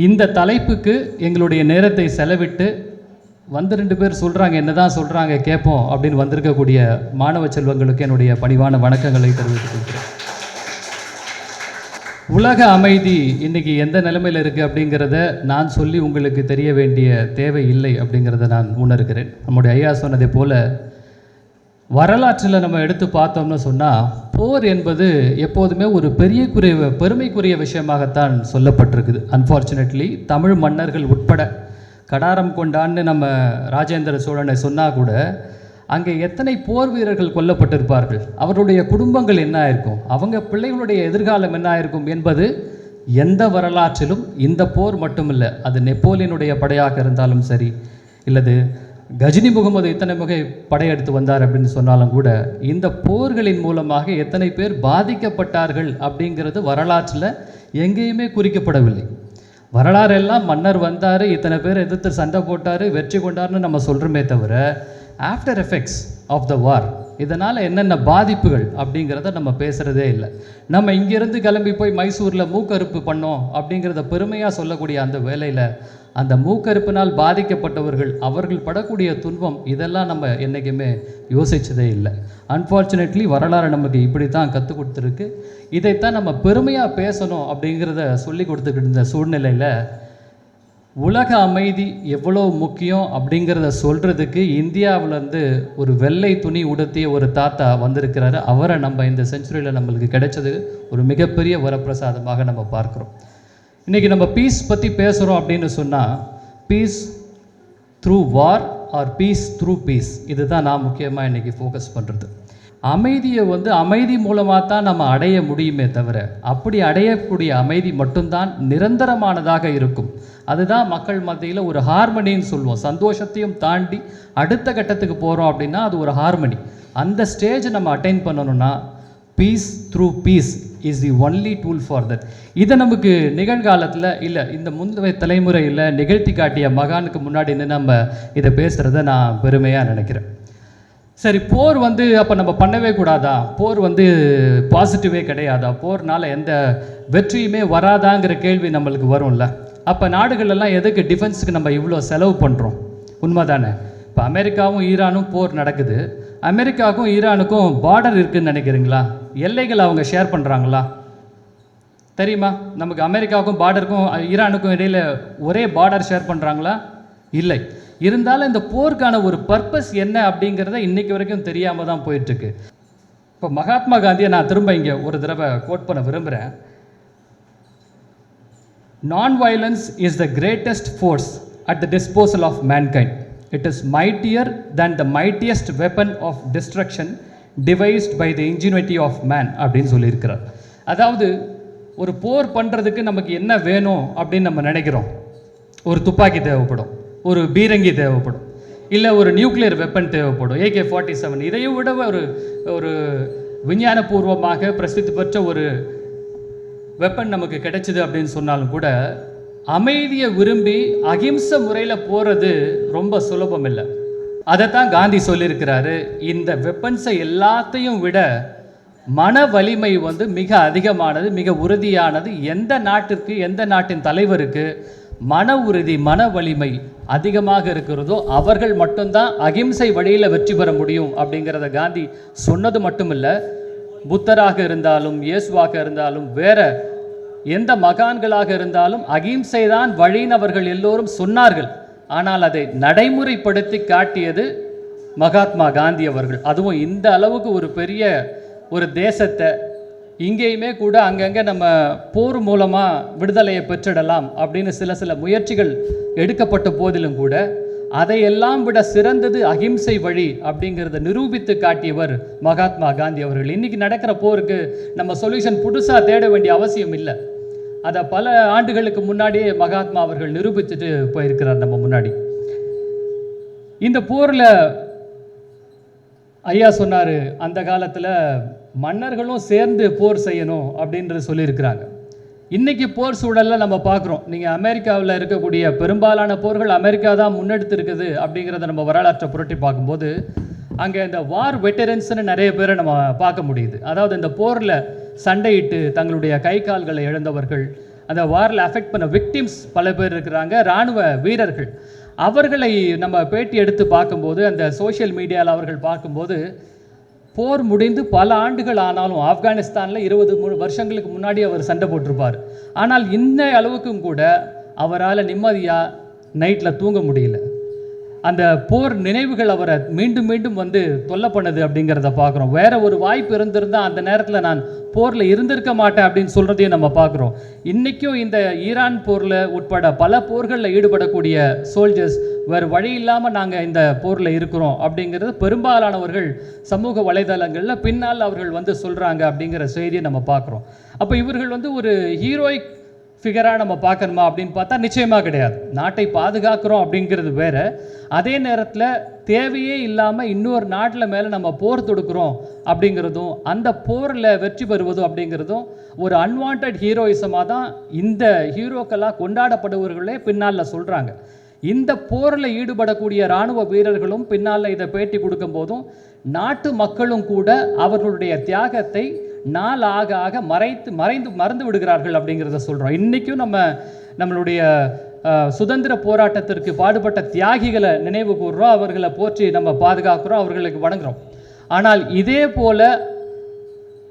இந்த தலைப்புக்கு எங்களுடைய நேரத்தை செலவிட்டு வந்து 2 பேர் சொல்கிறாங்க, என்ன தான் சொல்கிறாங்க கேட்போம் அப்படின்னு வந்திருக்கக்கூடிய மாணவ செல்வங்களுக்கு என்னுடைய பணிவான வணக்கங்களை தெரிவித்துக் கொள்கிறேன். உலக அமைதி இன்றைக்கி எந்த நிலைமையில் இருக்குது அப்படிங்கிறத நான் சொல்லி உங்களுக்கு தெரிய வேண்டிய தேவை இல்லை அப்படிங்கிறத நான் உணர்கிறேன். நம்முடைய ஐயா சொன்னதை போல் வரலாற்றில் நம்ம எடுத்து பார்த்தோம்னு சொன்னால் போர் என்பது எப்போதுமே ஒரு பெருமைக்குரிய விஷயமாகத்தான் சொல்லப்பட்டிருக்குது. அன்ஃபார்ச்சுனேட்லி தமிழ் மன்னர்கள் உட்பட கடாரம் கொண்டான்னு நம்ம ராஜேந்திர சோழனை சொன்னால் கூட அங்கே எத்தனை போர் வீரர்கள் கொல்லப்பட்டிருப்பார்கள், அவருடைய குடும்பங்கள் என்ன ஆயிருக்கும், அவங்க பிள்ளைகளுடைய எதிர்காலம் என்ன ஆயிருக்கும் என்பது எந்த வரலாற்றிலும் இந்த போர் மட்டுமில்லை, அது நெப்போலியனுடைய படையாக இருந்தாலும் சரி, இல்லது கஜினி முகமது இத்தனை மிகை படையெடுத்து வந்தார் அப்படின்னு சொன்னாலும் கூட இந்த போர்களின் மூலமாக எத்தனை பேர் பாதிக்கப்பட்டார்கள் அப்படிங்கிறது வரலாற்றில் எங்கேயுமே குறிக்கப்படவில்லை. வரலாறெல்லாம் மன்னர் வந்தார், இத்தனை பேர் எதிர்த்து சண்டை போட்டார், வெற்றி கொண்டார்னு நம்ம சொல்கிறோமே தவிர ஆஃப்டர் எஃபெக்ட்ஸ் ஆஃப் த வார், இதனால் என்னென்ன பாதிப்புகள் அப்படிங்கிறத நம்ம பேசுகிறதே இல்லை. நம்ம இங்கேருந்து கிளம்பி போய் மைசூரில் மூக்கறுப்பு பண்ணோம் அப்படிங்கிறத பெருமையாக சொல்லக்கூடிய அந்த வேளையில் அந்த மூக்கறுப்பினால் பாதிக்கப்பட்டவர்கள் அவர்கள் படக்கூடிய துன்பம் இதெல்லாம் நம்ம என்றைக்குமே யோசித்ததே இல்லை. அன்ஃபார்ச்சுனேட்லி வரலாறு நமக்கு இப்படி தான் கற்றுக் கொடுத்துருக்கு. இதைத்தான் நம்ம பெருமையாக பேசணும் அப்படிங்கிறத சொல்லி கொடுத்துக்கிட்டு இருந்த சூழ்நிலையில் உலக அமைதி எவ்வளோ முக்கியம் அப்படிங்கிறத சொல்கிறதுக்கு இந்தியாவிலேருந்து ஒரு வெள்ளை துணி உடுத்திய ஒரு தாத்தா வந்திருக்கிறாரு. அவரை நம்ம இந்த செஞ்சுரியில் நம்மளுக்கு கிடைச்சது ஒரு மிகப்பெரிய வரப்பிரசாதமாக நம்ம பார்க்குறோம். இன்றைக்கி நம்ம பீஸ் பற்றி பேசுகிறோம் அப்படின்னு சொன்னால் பீஸ் த்ரூ வார் ஆர் பீஸ் த்ரூ பீஸ், இதுதான் நான் முக்கியமாக இன்றைக்கி ஃபோக்கஸ் பண்ணுறது. அமைதியை அமைதி மூலமாக தான் நம்ம அடைய முடியுமே தவிர அப்படி அடையக்கூடிய அமைதி மட்டும்தான் நிரந்தரமானதாக இருக்கும். அதுதான் மக்கள் மத்தியில் ஒரு ஹார்மனின்னு சொல்லுவோம். சந்தோஷத்தையும் தாண்டி அடுத்த கட்டத்துக்கு போகிறோம் அப்படின்னா அது ஒரு ஹார்மனி. அந்த ஸ்டேஜ் நம்ம அட்டைன் பண்ணணும்னா peace through peace is the only tool for that. இதை நமக்கு நிகழ்காலத்தில் இல்லை இந்த முந்தைய தலைமுறையில் நிகழ்த்தி காட்டிய மகானுக்கு முன்னாடி நம்ம இதை பேசுகிறத நான் பெருமையாக நினைக்கிறேன். சரி, போர் அப்போ நம்ம பண்ணவே கூடாதா, போர் பாசிட்டிவே கிடையாதா, போர்னால் எந்த வெற்றியுமே வராதாங்கிற கேள்வி நம்மளுக்கு வரும்ல. அப்போ நாடுகளெல்லாம் எதுக்கு டிஃபென்ஸுக்கு நம்ம இவ்வளோ செலவு பண்ணுறோம்? உண்மை தானே? இப்போ அமெரிக்காவும் ஈரானும் போர் நடக்குது. அமெரிக்காவுக்கும் ஈரானுக்கும் பார்டர் இருக்குதுன்னு நினைக்கிறீங்களா? எல்லைகள் அவங்க ஷேர் பண்ணுறாங்களா? தெரியுமா? நமக்கு அமெரிக்காவுக்கும் பார்டருக்கும் ஈரானுக்கும் இடையில் ஒரே பார்டர் ஷேர் பண்ணுறாங்களா? இல்லை. இருந்தாலும் இந்த போருக்கான ஒரு பர்பஸ் என்ன அப்படிங்கிறத இன்றைக்கு வரைக்கும் தெரியாமல் தான் போயிட்டுருக்கு. இப்போ மகாத்மா காந்தியை நான் திரும்ப இங்கே ஒரு தடவை கோட் பண்ண விரும்புகிறேன். நான் violence is the greatest force at the disposal of mankind. It is mightier than the mightiest weapon of destruction devised by the ingenuity of man அப்படின்னு சொல்லியிருக்கிறார். அதாவது ஒரு போர் பண்ணுறதுக்கு நமக்கு என்ன வேணும் அப்படின்னு நம்ம நினைக்கிறோம். ஒரு துப்பாக்கி தேவைப்படும், ஒரு பீரங்கி தேவைப்படும், இல்லை ஒரு நியூக்ளியர் வெப்பன் தேவைப்படும், AK-47. இதையும் விட ஒரு விஞ்ஞானபூர்வமாக பிரசித்தி பெற்ற ஒரு வெப்பன் நமக்கு கிடைச்சிது அப்படின்னு சொன்னாலும் கூட அமைதியை விரும்பி அகிம்சை முறையில் போகிறது ரொம்ப சுலபம் இல்லை. அதைத்தான் காந்தி சொல்லியிருக்கிறாரு. இந்த வெப்பன்ஸை எல்லாத்தையும் விட மன வலிமை மிக அதிகமானது, மிக உறுதியானது. எந்த நாட்டிற்கு, எந்த நாட்டின் தலைவருக்கு மன உறுதி, மன வலிமை அதிகமாக இருக்கிறதோ அவர்கள் மட்டும்தான் அகிம்சை வழியில் வெற்றி பெற முடியும் அப்படிங்கிறத காந்தி சொன்னது மட்டுமில்லை. புத்தராக இருந்தாலும், இயேசுவாக இருந்தாலும், வேற எந்த மகான்களாக இருந்தாலும் அகிம்சை தான் வழின்னு அவர்கள் எல்லோரும் சொன்னார்கள். ஆனால் அதை நடைமுறைப்படுத்தி காட்டியது மகாத்மா காந்தி அவர்கள். அதுவும் இந்த அளவுக்கு ஒரு பெரிய ஒரு தேசத்தை இங்கேயுமே கூட அங்கங்கே நம்ம போர் மூலமாக விடுதலையை பெற்றிடலாம் அப்படின்னு சில முயற்சிகள் எடுக்கப்பட்ட போதிலும் கூட அதையெல்லாம் விட சிறந்தது அகிம்சை வழி அப்படிங்கிறத நிரூபித்து காட்டியவர் மகாத்மா காந்தி அவர்கள். இன்றைக்கி நடக்கிற போருக்கு நம்ம சொல்யூஷன் புதுசாக தேட வேண்டிய அவசியம் இல்லை. அதை பல ஆண்டுகளுக்கு முன்னாடியே மகாத்மா அவர்கள் நிரூபிச்சுட்டு போயிருக்கிறார் நம்ம முன்னாடி. இந்த போரில் ஐயா சொன்னார், அந்த காலத்தில் மன்னர்களும் சேர்ந்து போர் செய்யணும் அப்படின்றது சொல்லியிருக்கிறாங்க. இன்றைக்கி போர் சூழலில் நம்ம பார்க்குறோம். நீங்கள் அமெரிக்காவில் இருக்கக்கூடிய பெரும்பாலான போர்கள் அமெரிக்கா தான் முன்னெடுத்து இருக்குது அப்படிங்கிறத நம்ம வரலாற்றை புரட்டி பார்க்கும்போது அங்கே இந்த வார் வெட்டரன்ஸ்னு நிறைய பேரை நம்ம பார்க்க முடியுது. அதாவது இந்த போரில் சண்டையிட்டு தங்களுடைய கை கால்களை இழந்தவர்கள், அந்த வாரில் அஃபெக்ட் பண்ண விக்டிம்ஸ் பல பேர் இருக்கிறாங்க, இராணுவ வீரர்கள். அவர்களை நம்ம பேட்டி எடுத்து பார்க்கும்போது, அந்த சோஷியல் மீடியாவில் அவர்கள் பார்க்கும்போது, போர் முடிந்து பல ஆண்டுகள் ஆனாலும், ஆப்கானிஸ்தானில் 20 வருஷங்களுக்கு முன்னாடி அவர் சண்டை போட்டிருப்பார். ஆனால் இந்த அளவுக்கும் கூட அவரால் நிம்மதியாக நைட்டில் தூங்க முடியல. அந்த போர் நினைவுகள் அவரை மீண்டும் மீண்டும் வந்து தொல்லை பண்ணுது அப்படிங்கிறத பார்க்குறோம். வேற ஒரு வாய்ப்பு இருந்திருந்தால் அந்த நேரத்தில் நான் போரில் இருந்திருக்க மாட்டேன் அப்படின்னு சொல்கிறதையும் நம்ம பார்க்குறோம். இன்றைக்கும் இந்த ஈரான் போரில் உட்பட பல போர்களில் ஈடுபடக்கூடிய சோல்ஜர்ஸ் வேறு வழி இல்லாமல் நாங்கள் இந்த போரில் இருக்கிறோம் அப்படிங்கிறது பெரும்பாலானவர்கள் சமூக வலைதளங்களில் பின்னால் அவர்கள் வந்து சொல்கிறாங்க அப்படிங்கிற செய்தியை நம்ம பார்க்குறோம். அப்போ இவர்கள் வந்து ஒரு ஹீரோயிக் ஃபிகராக நம்ம பார்க்கணுமா அப்படின்னு பார்த்தா நிச்சயமாக கிடையாது. நாட்டை பாதுகாக்கிறோம் அப்படிங்கிறது வேறு. அதே நேரத்தில் தேவையே இல்லாமல் இன்னொரு நாட்டில் மேலே நம்ம போர் தொடுக்கிறோம் அப்படிங்கிறதும், அந்த போரில் வெற்றி பெறுவதும் அப்படிங்கிறதும் ஒரு அன்வான்ட் ஹீரோயிசமாக தான் இந்த ஹீரோக்கெல்லாம் கொண்டாடப்படுபவர்களே பின்னால் சொல்கிறாங்க. இந்த போரில் ஈடுபடக்கூடிய இராணுவ வீரர்களும் பின்னால் இதை பேட்டி கொடுக்கும் போதும் நாட்டு மக்களும் கூட அவர்களுடைய தியாகத்தை நாள் ஆக ஆக மறந்து விடுகிறார்கள் அப்படிங்கிறத சொல்கிறோம். இன்றைக்கும் நம்மளுடைய சுதந்திர போராட்டத்திற்கு பாடுபட்ட தியாகிகளை நினைவு கூறுறோம், அவர்களை போற்றி நம்ம பாதுகாக்கிறோம், அவர்களுக்கு வணங்குறோம். ஆனால் இதே போல்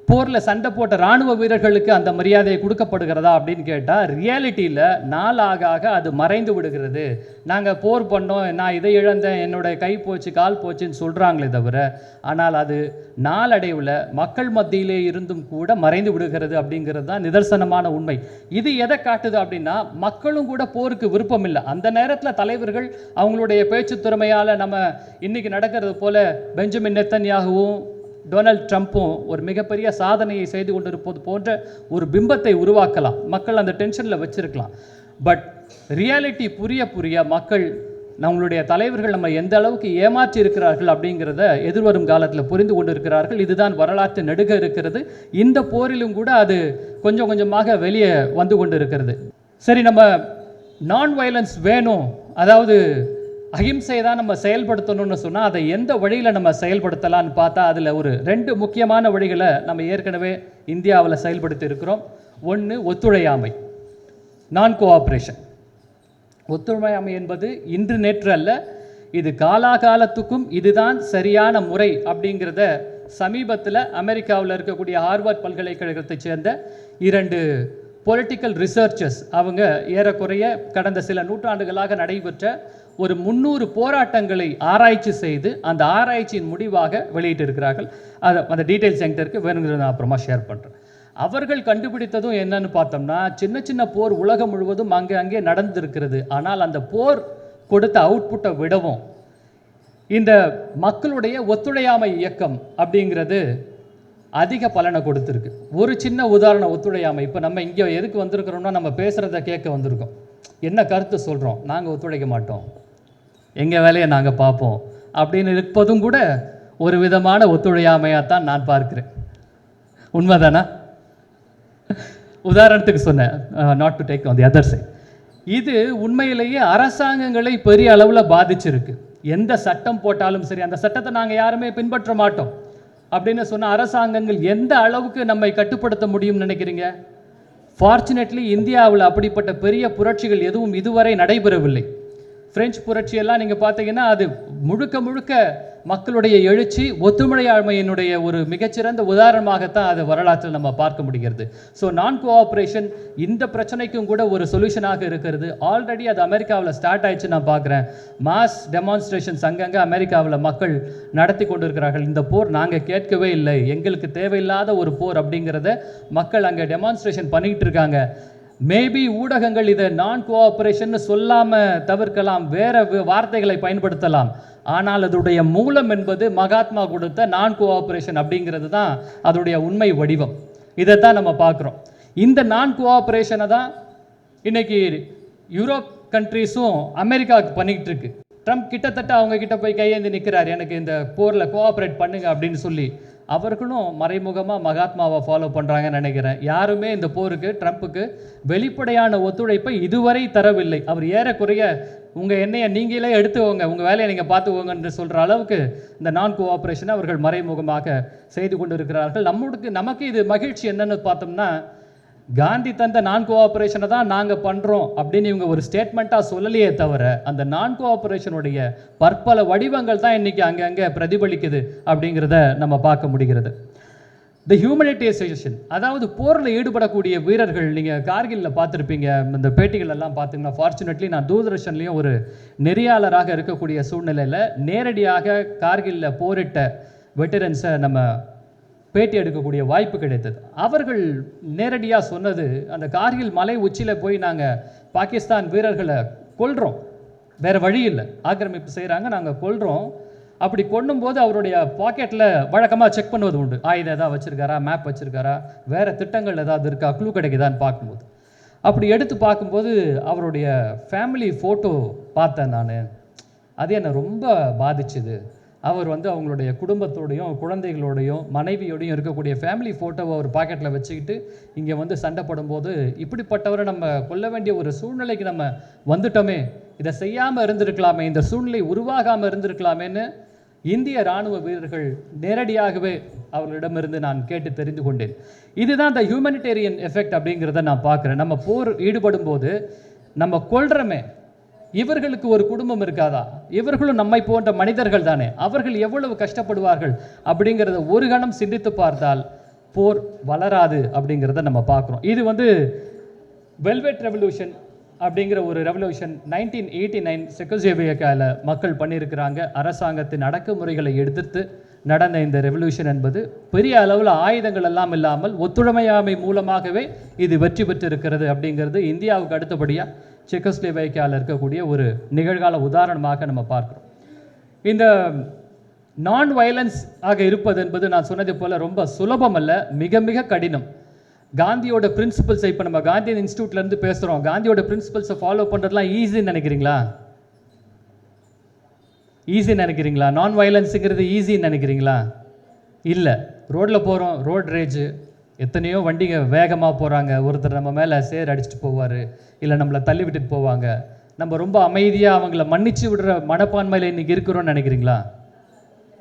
போரில் சண்டை போட்ட இராணுவ வீரர்களுக்கு அந்த மரியாதையை கொடுக்கப்படுகிறதா அப்படின்னு கேட்டால் ரியாலிட்டியில் நாள் ஆக ஆக அது மறைந்து விடுகிறது. நாங்கள் போர் பண்ணோம், நான் இதை இழந்தேன், என்னோடய கை போச்சு கால் போச்சுன்னு சொல்கிறாங்களே தவிர, ஆனால் அது நாளடைவில் மக்கள் மத்தியிலே இருந்தும் கூட மறைந்து விடுகிறது அப்படிங்கிறது தான் நிதர்சனமான உண்மை. இது எதை காட்டுது அப்படின்னா, மக்களும் கூட போருக்கு விருப்பம் இல்லை. அந்த நேரத்தில் தலைவர்கள் அவங்களுடைய பேச்சு திறமையால் நம்ம இன்றைக்கி நடக்கிறது போல் பெஞ்சமின் நெத்தன்யாகுவும் டொனால்ட் ட்ரம்ப்பும் ஒரு மிகப்பெரிய சாதனையை செய்து கொண்டிருப்பது போன்ற ஒரு பிம்பத்தை உருவாக்கலாம், மக்கள் அந்த டென்ஷனில் வச்சிருக்கலாம். பட் ரியாலிட்டி புரிய மக்கள் நம்மளுடைய தலைவர்கள் நம்ம எந்த அளவுக்கு ஏமாற்றி இருக்கிறார்கள் அப்படிங்கிறத எதிர்வரும் காலத்தில் புரிந்து கொண்டு இருக்கிறார்கள். இதுதான் வரலாற்று நெடுக இருக்கிறது. இந்த போரிலும் கூட அது கொஞ்சம் கொஞ்சமாக வெளியே வந்து கொண்டு இருக்கிறது. சரி, நம்ம நான் வயலன்ஸ் வேணும், அதாவது அஹிம்சை தான் நம்ம செயல்படுத்தணும்னு சொன்னால் அதை எந்த வழியில் நம்ம செயல்படுத்தலான்னு பார்த்தா அதில் ஒரு 2 முக்கியமான வழிகளை நம்ம ஏற்கனவே இந்தியாவில் செயல்படுத்தி இருக்கிறோம். ஒன்று ஒத்துழையாமை, நான் கோஆப்ரேஷன். ஒத்துழையாமை என்பது இன்று நேற்று அல்ல, இது காலாகாலத்துக்கும் இதுதான் சரியான முறை அப்படிங்கிறத சமீபத்தில் அமெரிக்காவில் இருக்கக்கூடிய ஹார்வர்ட் பல்கலைக்கழகத்தைச் சேர்ந்த 2 பொலிட்டிக்கல் ரிசர்ச்சர்ஸ் அவங்க ஏறக்குறைய கடந்த சில நூற்றாண்டுகளாக நடைபெற்ற ஒரு 300 போராட்டங்களை ஆராய்ச்சி செய்து அந்த ஆராய்ச்சியின் முடிவாக வெளியிட்டிருக்கிறார்கள். அந்த டீட்டெயில்ஸ் என்கிட்ட வேணுங்கிறத நான் அப்புறமா ஷேர் பண்ணுறேன். அவர்கள் கண்டுபிடித்ததும் என்னன்னு பார்த்தோம்னா, சின்ன சின்ன போர் உலகம் முழுவதும் அங்கே நடந்திருக்கிறது. ஆனால் அந்த போர் கொடுத்த அவுட்புட்டை விடவும் இந்த மக்களுடைய ஒத்துழையாமை இயக்கம் அப்படிங்கிறது அதிக பலனை கொடுத்துருக்கு. ஒரு சின்ன உதாரணம் ஒத்துழையாமை. இப்போ நம்ம இங்கே எதுக்கு வந்திருக்கிறோம்னா, நம்ம பேசுகிறத கேட்க வந்திருக்கோம். என்ன கருத்து சொல்கிறோம், நாங்கள் ஒத்துழைக்க மாட்டோம், எங்கள் வேலையை நாங்கள் பார்ப்போம் அப்படின்னு இருப்பதும் கூட ஒரு விதமான ஒத்துழையாமையாக தான் நான் பார்க்கிறேன். உண்மைதானா? உதாரணத்துக்கு சொன்னேன், not to take on the other side. இது உண்மையிலேயே அரசாங்கங்களை பெரிய அளவில் பாதிச்சிருக்கு. எந்த சட்டம் போட்டாலும் சரி, அந்த சட்டத்தை நாங்கள் யாருமே பின்பற்ற மாட்டோம் அப்படின்னு சொன்ன அரசாங்கங்கள் எந்த அளவுக்கு நம்மை கட்டுப்படுத்த முடியும்னு நினைக்கிறீங்க? ஃபார்ச்சுனேட்லி இந்தியாவில் அப்படிப்பட்ட பெரிய புரட்சிகள் எதுவும் இதுவரை நடைபெறவில்லை. பிரெஞ்சு புரட்சியெல்லாம் நீங்கள் பார்த்தீங்கன்னா அது முழுக்க மக்களுடைய எழுச்சி ஒத்துழையாமையினுடைய ஒரு மிகச்சிறந்த உதாரணமாகத்தான் அது வரலாற்றில் நம்ம பார்க்க முடிகிறது. ஸோ நான் கோஆப்ரேஷன் இந்த பிரச்சனைக்கும் கூட ஒரு சொல்யூஷனாக இருக்கிறது. ஆல்ரெடி அது அமெரிக்காவில் ஸ்டார்ட் ஆயிடுச்சு. நான் பார்க்குறேன் மாஸ் டெமான்ஸ்ட்ரேஷன்ஸ் அங்கங்கே அமெரிக்காவில் மக்கள் நடத்தி கொண்டு இருக்கிறார்கள். இந்த போர் நாங்கள் கேட்கவே இல்லை, எங்களுக்கு தேவையில்லாத ஒரு போர் அப்படிங்கிறத மக்கள் அங்கே டெமான்ஸ்ட்ரேஷன் பண்ணிக்கிட்டு இருக்காங்க. மேபி ஊடகங்கள் இதை நான் கோஆப்ரேஷன் சொல்லாமல் தவிர்க்கலாம், வேற வார்த்தைகளை பயன்படுத்தலாம். ஆனால் அதோடைய மூலம் என்பது மகாத்மா கொடுத்த நான் கோஆப்ரேஷன் அப்படிங்கிறது தான் அதோடைய உண்மை வடிவம். இதைத்தான் நம்ம பார்க்குறோம். இந்த நான் கோஆப்ரேஷனை தான் இன்னைக்கு யூரோப் கண்ட்ரீஸும் அமெரிக்காவுக்கு பண்ணிக்கிட்டு இருக்கு. ட்ரம்ப் கிட்டத்தட்ட அவங்க கிட்ட போய் கையேந்தி நிற்கிறார், எனக்கு இந்த போரில் கோஆப்ரேட் பண்ணுங்க அப்படின்னு சொல்லி. அவர்களும் மறைமுகமாக மகாத்மாவை ஃபாலோ பண்ணுறாங்கன்னு நினைக்கிறேன். யாருமே இந்த போருக்கு ட்ரம்ப்புக்கு வெளிப்படையான ஒத்துழைப்பை இதுவரை தரவில்லை. அவர் ஏறக்குறைய உங்கள் எண்ணெயை நீங்களே எடுத்துக்கோங்க, உங்கள் வேலையை நீங்கள் பார்த்துக்கோங்கன்னு சொல்கிற அளவுக்கு இந்த நான் கோஆப்ரேஷனை அவர்கள் மறைமுகமாக செய்து கொண்டு இருக்கிறார்கள். நமக்கு இது மகிழ்ச்சி என்னன்னு பார்த்தோம்னா, காந்தி தந்த நான் கோஆப்ரேஷனை தான் நாங்கள் பண்ணுறோம் அப்படின்னு இவங்க ஒரு ஸ்டேட்மெண்ட்டாக சொல்லலையே தவிர அந்த நான் கோஆப்ரேஷனுடைய பற்பல வடிவங்கள் தான் இன்றைக்கி அங்கங்கே பிரதிபலிக்குது அப்படிங்கிறத நம்ம பார்க்க முடிகிறது. தி ஹியூமனிட்டைசேஷன், அதாவது போரில் ஈடுபடக்கூடிய வீரர்கள், நீங்கள் கார்கிலில் பார்த்துருப்பீங்க, இந்த பேட்டிகள் எல்லாம் பார்த்தீங்கன்னா, ஃபார்ச்சுனேட்லி நான் தூர்தர்ஷன்லேயும் ஒரு நெறியாளராக இருக்கக்கூடிய சூழ்நிலையில் நேரடியாக கார்கிலில் போரிட்ட வெட்டரன்ஸை நம்ம பேட்டி எடுக்கக்கூடிய வாய்ப்பு கிடைத்தது. அவர்கள் நேரடியாக சொன்னது, அந்த கார்கில் மலை உச்சியில் போய் நாங்கள் பாகிஸ்தான் வீரர்களை கொல்றோம், வேறு வழி இல்லை, ஆக்கிரமிப்பு செய்கிறாங்க, நாங்கள் கொல்றோம். அப்படி கொல்லும்போது அவருடைய பாக்கெட்டில் வழக்கமாக செக் பண்ணுவது உண்டு, ஆயுதம் ஏதாவது வச்சுருக்காரா, மேப் வச்சுருக்காரா, வேறு திட்டங்கள் ஏதாவது இருக்கா, க்ளூ கிடைக்குதான்னு பார்க்கும்போது. அப்படி எடுத்து பார்க்கும்போது அவருடைய ஃபேமிலி ஃபோட்டோ பார்த்தேன் நான். அது என்னை ரொம்ப பாதிச்சுது. அவர் அவங்களுடைய குடும்பத்தோடையும் குழந்தைகளோடையும் மனைவியோடையும் இருக்கக்கூடிய ஃபேமிலி ஃபோட்டோவை அவர் பாக்கெட்டில் வச்சுக்கிட்டு இங்கே சண்டை போடும்போது, இப்படிப்பட்டவரை நம்ம கொல்ல வேண்டிய ஒரு சூழ்நிலைக்கு நம்ம வந்துட்டோமே, இதை செய்யாமல் இருந்திருக்கலாமே, இந்த சூழ்நிலை உருவாகாமல் இருந்திருக்கலாமேன்னு இந்திய இராணுவ வீரர்கள் நேரடியாகவே அவர்களிடமிருந்து நான் கேட்டு தெரிந்து கொண்டேன். இதுதான் த ஹியூமனிடேரியன் எஃபெக்ட் அப்படிங்கிறத நான் பார்க்குறேன். நம்ம போர் ஈடுபடும் போது நம்ம கொல்றமே, இவர்களுக்கு ஒரு குடும்பம் இருக்காதா, இவர்களும் நம்மை போன்ற மனிதர்கள் தானே, அவர்கள் எவ்வளவு கஷ்டப்படுவார்கள் அப்படிங்கிறத ஒரு கணம் சிந்தித்து பார்த்தால் போர் வளராது அப்படிங்கிறத நம்ம பார்க்குறோம். இது வெல்வெட் ரெவல்யூஷன் அப்படிங்கிற ஒரு ரெவல்யூஷன் 1989 செக்கோஸ்லோவேக்கியாவில் மக்கள் பண்ணியிருக்கிறாங்க. அரசாங்கத்தின் அடக்குமுறைகளை எதிர்த்து நடந்த இந்த ரெவல்யூஷன் என்பது பெரிய அளவில் ஆயுதங்கள் எல்லாம் இல்லாமல் ஒத்துழைமையாமை மூலமாகவே இது வெற்றி பெற்று இருக்கிறது அப்படிங்கிறது இந்தியாவுக்கு அடுத்தபடியாக செக்கோஸ்லோவேக்கியாவில் இருக்கக்கூடிய ஒரு நிகழ்கால உதாரணமாக நம்ம பார்க்குறோம். இந்த நான் வயலன்ஸ் ஆக இருப்பது என்பது நான் சொன்னது போல் ரொம்ப சுலபம் அல்ல, மிக மிக கடினம். காந்தியோட பிரின்சிபல்ஸை, இப்போ நம்ம காந்தி இன்ஸ்டியூட்லேருந்து பேசுகிறோம், காந்தியோட பிரின்சிபல்ஸை ஃபாலோ பண்ணுறதுலாம் ஈஸின்னு நினைக்கிறீங்களா? ஈஸின்னு நினைக்கிறீங்களா? நான் வயலன்ஸுங்கிறது ஈஸின்னு நினைக்கிறீங்களா? இல்லை. ரோட்டில் போகிறோம், ரோட் ரேஜு, எத்தனையோ வண்டிங்க வேகமாக போகிறாங்க, ஒருத்தர் நம்ம மேலே சேர் அடிச்சுட்டு போவார், இல்லை நம்மளை தள்ளி விட்டுட்டு போவாங்க. நம்ம ரொம்ப அமைதியாக அவங்கள மன்னிச்சு விடுற மனப்பான்மையில் இன்றைக்கி இருக்கிறோன்னு நினைக்கிறீங்களா?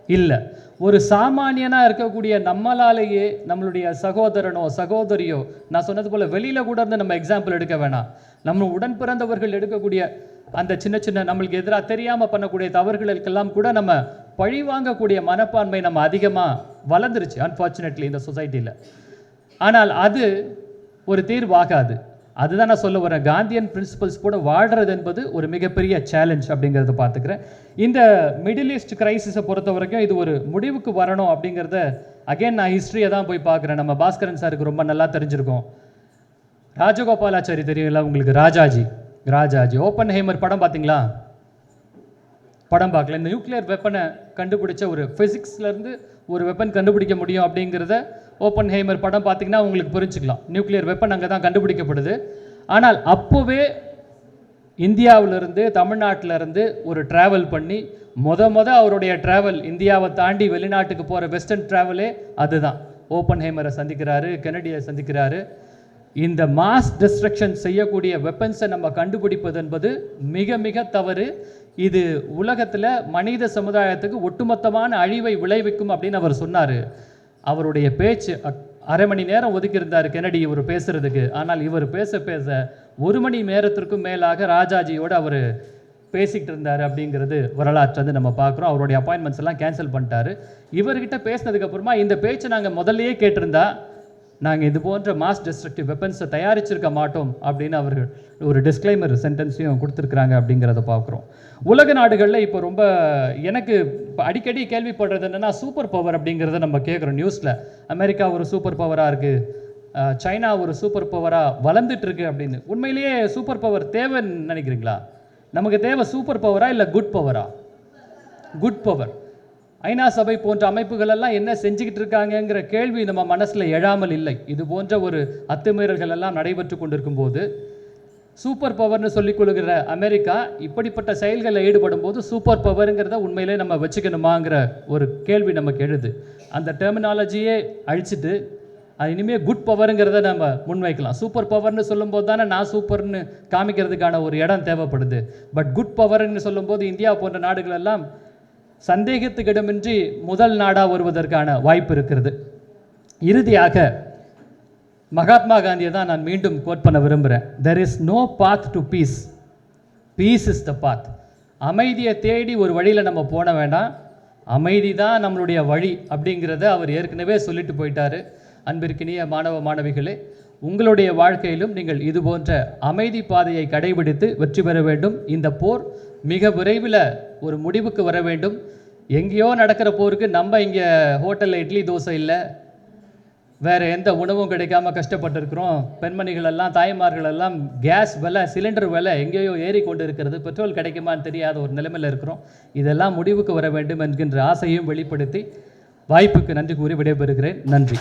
இல்லை. ஒரு சாமானியனாக இருக்கக்கூடிய நம்மளாலேயே நம்மளுடைய சகோதரனோ சகோதரியோ, நான் சொன்னது போல் வெளியில் கூட இருந்து நம்ம எக்ஸாம்பிள் எடுக்க வேணாம், நம்ம உடன் பிறந்தவர்கள் எடுக்கக்கூடிய அந்த சின்ன சின்ன நம்மளுக்கு எதிராக தெரியாமல் பண்ணக்கூடிய தவறுகளுக்கெல்லாம் கூட நம்ம பழி வாங்கக்கூடிய மனப்பான்மை நம்ம அதிகமாக வளர்ந்துருச்சு அன்ஃபார்ச்சுனேட்லி இந்த சொசைட்டியில். ஆனால் அது ஒரு தீர்வாகாது. அதுதான் நான் சொல்ல வரேன், காந்தியன் பிரின்சிபல்ஸ் கூட வாழ்கிறது என்பது ஒரு மிகப்பெரிய சேலஞ்ச் அப்படிங்கிறத பார்த்துக்கிறேன். இந்த மிடில் ஈஸ்ட் கிரைசிஸை பொறுத்த வரைக்கும் இது ஒரு முடிவுக்கு வரணும் அப்படிங்கிறத அகைன் நான் ஹிஸ்ட்ரியை தான் போய் பார்க்குறேன். நம்ம பாஸ்கரன் சாருக்கு ரொம்ப நல்லா தெரிஞ்சிருக்கோம். ராஜகோபாலாச்சாரி தெரியுங்களா உங்களுக்கு? ராஜாஜி ஓப்பன்ஹைமர் படம் பார்த்தீங்களா? படம் பார்க்கல. இந்த நியூக்ளியர் வெப்பனை கண்டுபிடிச்ச ஒரு ஃபிசிக்ஸ்லேருந்து ஒரு வெப்பன் கண்டுபிடிக்க முடியும் அப்படிங்கிறத ஓப்பன்ஹைமர் படம் பார்த்தீங்கன்னா உங்களுக்கு புரிஞ்சுக்கலாம். நியூக்ளியர் வெப்பன் அங்கே தான் கண்டுபிடிக்கப்படுது. ஆனால் அப்போவே இந்தியாவிலிருந்து தமிழ்நாட்டிலேருந்து ஒரு ட்ராவல் பண்ணி அவருடைய ட்ராவல் இந்தியாவை தாண்டி வெளிநாட்டுக்கு போகிற வெஸ்டர்ன் ட்ராவலே அதுதான். ஓப்பன்ஹைமரை சந்திக்கிறாரு, கென்னடியை சந்திக்கிறாரு. இந்த மாஸ் டிஸ்ட்ரக்ஷன் செய்யக்கூடிய வெப்பன்ஸை நம்ம கண்டுபிடிப்பது என்பது மிக மிக தவறு. இது உலகத்தில் மனித சமுதாயத்துக்கு ஒட்டுமொத்தமான அழிவை விளைவிக்கும் அப்படின்னு அவர் சொன்னார். அவருடைய பேச்சு அரை மணி நேரம் ஒதுக்கியிருந்தார் கென்னடி இவர் பேசுகிறதுக்கு. ஆனால் இவர் பேச 1 மணி நேரத்திற்கும் மேலாக ராஜாஜியோடு அவர் பேசிக்கிட்டு இருந்தார் அப்படிங்கிறது வரலாற்று நம்ம பார்க்குறோம். அவருடைய அப்பாயின்மெண்ட்ஸ் எல்லாம் கேன்சல் பண்ணிட்டாரு. இவர்கிட்ட பேசினதுக்கப்புறமா இந்த பேச்சை நாங்கள் முதல்லையே கேட்டிருந்தா நாங்கள் இது போன்ற மாஸ் டிஸ்ட்ரக்டிவ் வெப்பன்ஸை தயாரிச்சிருக்க மாட்டோம் அப்படின்னு அவர்கள் ஒரு டிஸ்க்ளைமர் சென்டென்ஸையும் கொடுத்துருக்குறாங்க அப்படிங்கிறத பார்க்குறோம். உலக நாடுகளில் இப்போ ரொம்ப எனக்கு இப்போ அடிக்கடி கேள்விப்படுறது என்னென்னா சூப்பர் பவர் அப்படிங்கிறத நம்ம கேட்குறோம் நியூஸில். அமெரிக்கா ஒரு சூப்பர் பவராக இருக்குது, சைனா ஒரு சூப்பர் பவராக வளர்ந்துட்டுருக்கு அப்படின்னு. உண்மையிலேயே சூப்பர் பவர் தேவைன்னு நினைக்கிறீங்களா? நமக்கு தேவை சூப்பர் பவரா இல்லை குட் பவரா? Good power. ஐநா சபை போன்ற அமைப்புகள் எல்லாம் என்ன செஞ்சுக்கிட்டு இருக்காங்கங்கிற கேள்வி நம்ம மனசில் எழாமல் இல்லை. இது போன்ற ஒரு அத்துமீறல்கள் எல்லாம் நடைபெற்று கொண்டிருக்கும் போது சூப்பர் பவர்னு சொல்லிக் கொள்கிற அமெரிக்கா இப்படிப்பட்ட செயல்களில் ஈடுபடும் போது சூப்பர் பவருங்கிறத உண்மையிலே நம்ம வச்சுக்கணுமாங்கிற ஒரு கேள்வி நமக்கு எழுது. அந்த டெர்மினாலஜியே அழிச்சிட்டு அது இனிமேல் குட் பவருங்கிறத நம்ம முன்வைக்கலாம். சூப்பர் பவர்னு சொல்லும்போது தானே நான் சூப்பர்னு காமிக்கிறதுக்கான ஒரு இடம் தேவைப்படுது. பட் குட் பவர்னு சொல்லும்போது இந்தியா போன்ற நாடுகள் எல்லாம் சந்தேகத்துக்கிடமின்றி முதல் நாடாக வருவதற்கான வாய்ப்பு இருக்கிறது. இறுதியாக மகாத்மா காந்தியை தான் நான் மீண்டும் கோட் பண்ண விரும்புகிறேன். There is no path to peace, peace is the path. அமைதியை தேடி ஒரு வழியில் நம்ம போன வேண்டாம், அமைதி தான் நம்மளுடைய வழி அப்படிங்கிறத அவர் ஏற்கனவே சொல்லிட்டு போயிட்டார். அன்பிற்கினிய மாணவ மாணவிகளே, உங்களுடைய வாழ்க்கையிலும் நீங்கள் இது போன்ற அமைதி பாதையை கடைபிடித்து வெற்றி பெற வேண்டும். இந்த போர் மிக விரைவில் ஒரு முடிவுக்கு வர வேண்டும். எங்கேயோ நடக்கிற போருக்கு நம்ம இங்கே ஹோட்டலில் இட்லி தோசை இல்லை, வேறு எந்த உணவும் கிடைக்காம கஷ்டப்பட்டுருக்கிறோம். பெண்மணிகள் எல்லாம், தாய்மார்கள் எல்லாம் கேஸ் விலை, சிலிண்டர் விலை எங்கேயோ ஏறி கொண்டு இருக்கிறது, பெட்ரோல் கிடைக்குமான்னு தெரியாத ஒரு நிலைமையில் இருக்கிறோம். இதெல்லாம் முடிவுக்கு வர வேண்டும் என்கின்ற ஆசையும் வெளிப்படுத்தி வாய்ப்புக்கு நன்றி கூறி விடைபெறுகிறேன். நன்றி.